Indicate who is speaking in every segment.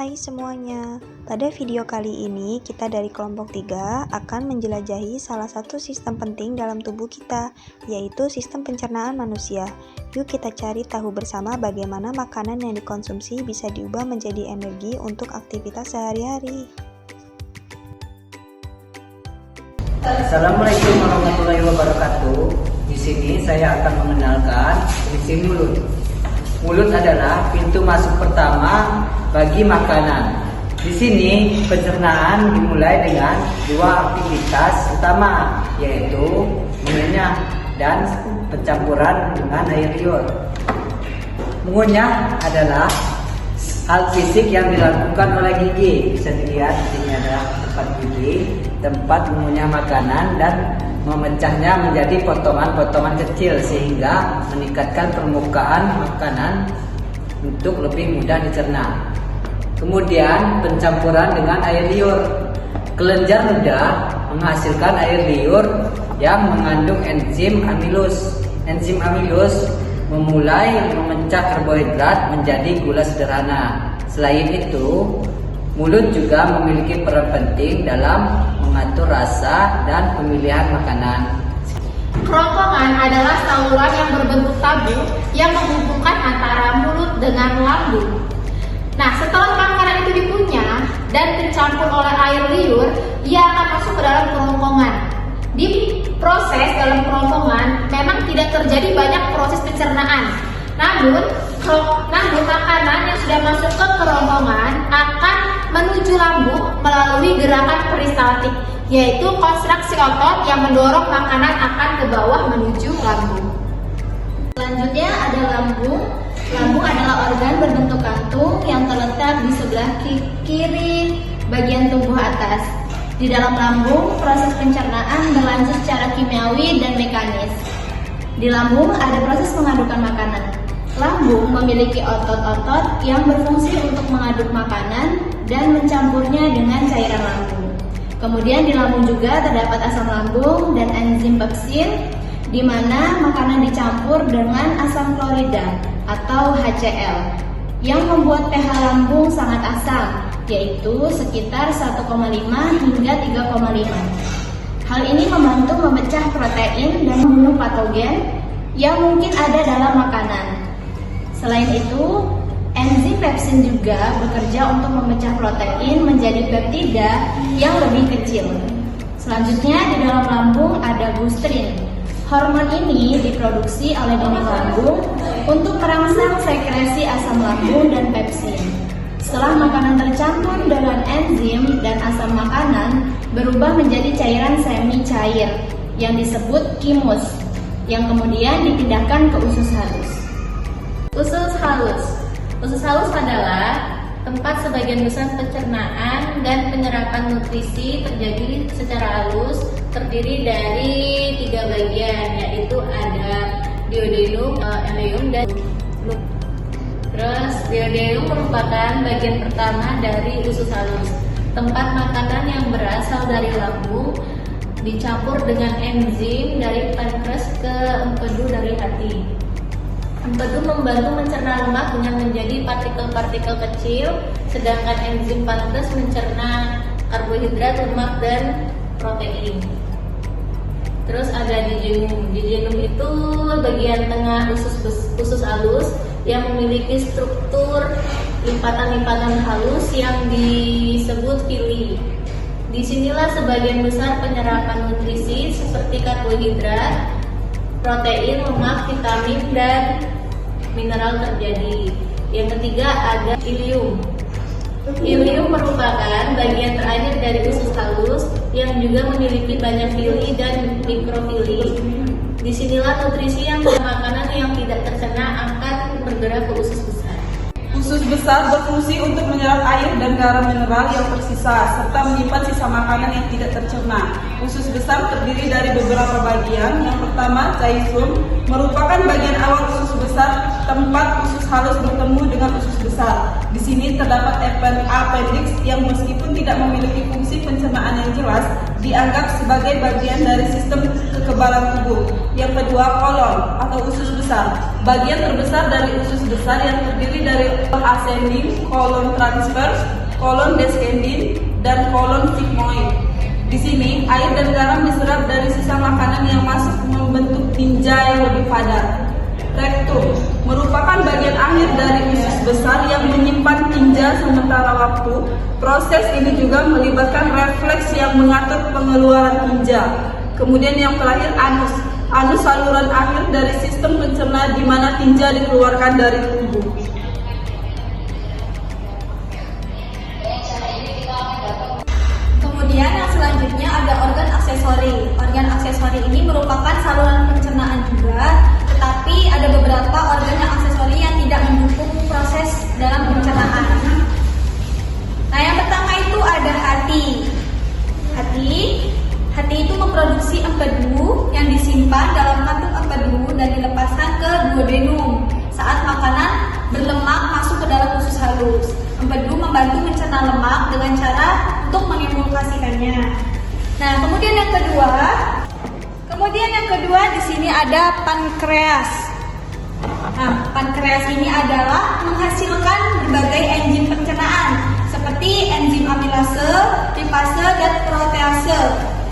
Speaker 1: Hai semuanya, pada video kali ini kita dari kelompok 3 akan menjelajahi salah satu sistem penting dalam tubuh kita, yaitu sistem pencernaan manusia. Yuk kita cari tahu bersama bagaimana makanan yang dikonsumsi bisa diubah menjadi energi untuk aktivitas sehari-hari.
Speaker 2: Assalamualaikum warahmatullahi wabarakatuh. Di sini saya akan mengenalkan fungsi mulut. Mulut adalah pintu masuk pertama bagi makanan. Di sini pencernaan dimulai dengan dua aktivitas utama, yaitu mengunyah dan pencampuran dengan air liur. Mengunyah adalah hal fisik yang dilakukan oleh gigi. Bisa dilihat di sini adalah tempat gigi, tempat mengunyah makanan dan memecahnya menjadi potongan-potongan kecil sehingga meningkatkan permukaan makanan untuk lebih mudah dicerna. Kemudian pencampuran dengan air liur. Kelenjar ludah menghasilkan air liur yang mengandung enzim amilus. Enzim amilus memulai memecah karbohidrat menjadi gula sederhana. Selain itu, mulut juga memiliki peran penting dalam mengatur rasa dan pemilihan makanan.
Speaker 3: Kerongkongan adalah saluran yang berbentuk tabung yang menghubungkan antara mulut dengan lambung. Nah, setelah makanan itu dikunyah dan dicampur oleh air liur, ia akan masuk ke dalam kerongkongan. Di proses dalam kerongkongan memang tidak terjadi banyak proses pencernaan. Namun makanan yang sudah masuk ke kerongkongan akan menuju lambung melalui gerakan peristaltik, yaitu kontraksi otot yang mendorong makanan akan ke bawah menuju lambung. Selanjutnya ada lambung. Lambung adalah organ berbentuk kantung yang terletak di sebelah kiri bagian tubuh atas. Di dalam lambung, proses pencernaan berlanjut secara kimiawi dan mekanis. Di lambung ada proses mengadukkan makanan. Lambung memiliki otot-otot yang berfungsi untuk mengaduk makanan dan mencampurnya dengan cairan lambung. Kemudian di lambung juga terdapat asam lambung dan enzim pepsin, di mana makanan dicampur dengan asam klorida atau HCl yang membuat pH lambung sangat asam, yaitu sekitar 1,5 hingga 3,5. Hal ini membantu memecah protein dan membunuh patogen yang mungkin ada dalam makanan. Selain itu, enzim pepsin juga bekerja untuk memecah protein menjadi peptida yang lebih kecil. Selanjutnya di dalam lambung ada gustrin. Hormon ini diproduksi oleh dinding lambung untuk merangsang sekresi asam lambung dan pepsin. Setelah makanan tercampur dengan enzim dan asam makanan, berubah menjadi cairan semi cair yang disebut chymus, yang kemudian dipindahkan ke usus halus. Usus halus. Usus halus adalah tempat sebagian besar pencernaan dan penyerapan nutrisi terjadi secara halus, terdiri dari 3 bagian, yaitu ada duodenum, ileum, dan loop. Terus duodenum merupakan bagian pertama dari usus halus, tempat makanan yang berasal dari lambung dicampur dengan enzim dari pankreas ke empedu dari hati. Empedu membantu mencerna lemak dengan menjadi partikel-partikel kecil, sedangkan enzim pankreas mencerna karbohidrat, lemak, dan protein. Terus ada jejunum. Jejunum itu bagian tengah usus halus yang memiliki struktur lipatan-lipatan halus yang disebut villi. Disinilah sebagian besar penyerapan nutrisi seperti karbohidrat, protein, lemak, vitamin, dan mineral terjadi. Yang ketiga ada ileum. Ileum merupakan bagian terakhir dari usus halus yang juga memiliki banyak villi dan mikrovilli. Disinilah nutrisi yang makanan yang tidak tercerna akan bergerak ke usus besar.
Speaker 4: Usus besar berfungsi untuk menyerap air dan garam mineral yang tersisa serta menyimpan sisa makanan yang tidak tercerna. Usus besar terdiri dari beberapa bagian. Yang pertama, caisum, merupakan bagian awal usus besar besar tempat usus halus bertemu dengan usus besar. Di sini terdapat appendix yang meskipun tidak memiliki fungsi pencernaan yang jelas, dianggap sebagai bagian dari sistem kekebalan tubuh. Yang kedua, kolon atau usus besar. Bagian terbesar dari usus besar yang terdiri dari kolon ascending, kolon transverse, kolon descending, dan kolon sigmoid. Di sini, air dan garam diserap dari sisa makanan yang masuk membentuk tinja yang lebih padat. Rektum merupakan bagian akhir dari usus besar yang menyimpan tinja sementara waktu. Proses ini juga melibatkan refleks yang mengatur pengeluaran tinja. Kemudian yang terakhir, anus. Anus saluran akhir dari sistem pencerna di mana tinja dikeluarkan dari tubuh.
Speaker 5: Kemudian yang selanjutnya ada organ aksesori. Organ aksesori ini merupakan saluran pencernaan juga, tetapi ada beberapa organ yang aksesori yang tidak mendukung proses dalam pencernaan. Nah, yang pertama itu ada hati. Hati itu memproduksi empedu yang disimpan dalam kantung empedu dan dilepaskan ke duodenum saat makanan berlemak masuk ke dalam usus halus. Empedu membantu mencerna lemak dengan cara untuk mengemulsifikannya. Nah, kemudian yang kedua di sini ada pankreas. Nah, pankreas ini adalah menghasilkan berbagai enzim pencernaan seperti enzim amilase, lipase, dan protease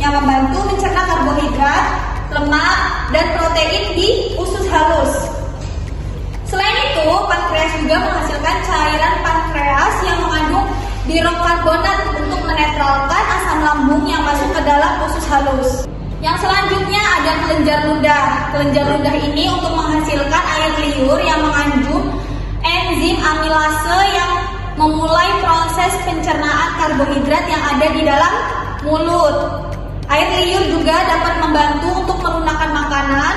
Speaker 5: yang membantu mencerna karbohidrat, lemak, dan protein di usus halus. Selain itu, pankreas juga menghasilkan cairan pankreas yang mengandung birokarbonat untuk menetralkan asam lambung yang masuk ke dalam usus halus. Yang selanjutnya ada kelenjar ludah. Kelenjar ludah ini untuk menghasilkan air liur yang mengandung enzim amilase yang memulai proses pencernaan karbohidrat yang ada di dalam mulut. Air liur juga dapat membantu untuk melunakkan makanan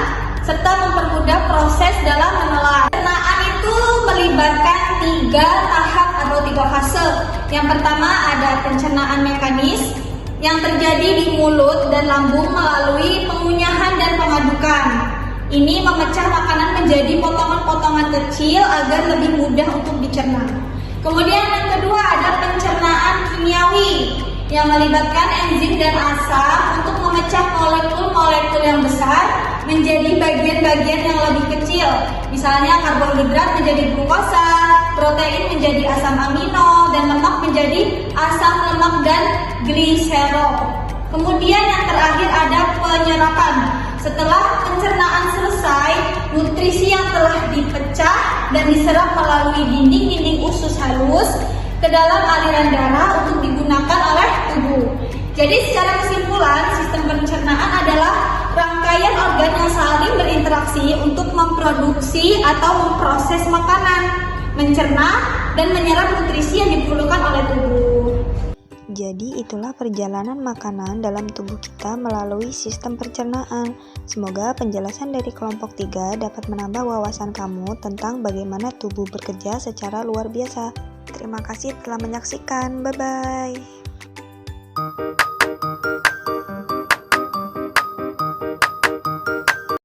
Speaker 5: serta mempermudah proses dalam menelan. Pencernaan itu melibatkan 3 tahap atau 3 fase. Yang pertama ada pencernaan mekanis yang terjadi di mulut dan lambung melalui pengunyahan dan pemadukan. Ini memecah makanan menjadi potongan-potongan kecil agar lebih mudah untuk dicerna. Kemudian yang kedua ada pencernaan kimiawi yang melibatkan enzim dan asam untuk memecah molekul-molekul yang besar menjadi bagian-bagian yang lebih kecil. Misalnya karbohidrat menjadi glukosa, protein menjadi asam amino, dan lemak menjadi asam lemak dan gliserol. Kemudian yang terakhir ada penyerapan. Setelah pencernaan selesai, nutrisi yang telah dipecah dan diserap melalui dinding-dinding usus halus ke dalam aliran darah untuk digunakan oleh tubuh. Jadi secara kesimpulan, sistem pencernaan adalah rangkaian organ yang saling berinteraksi untuk memproduksi atau memproses makanan, mencerna, dan menyerap nutrisi yang diperlukan oleh tubuh.
Speaker 1: Jadi itulah perjalanan makanan dalam tubuh kita melalui sistem pencernaan. Semoga penjelasan dari kelompok 3 dapat menambah wawasan kamu tentang bagaimana tubuh bekerja secara luar biasa. Terima kasih telah menyaksikan. Bye-bye.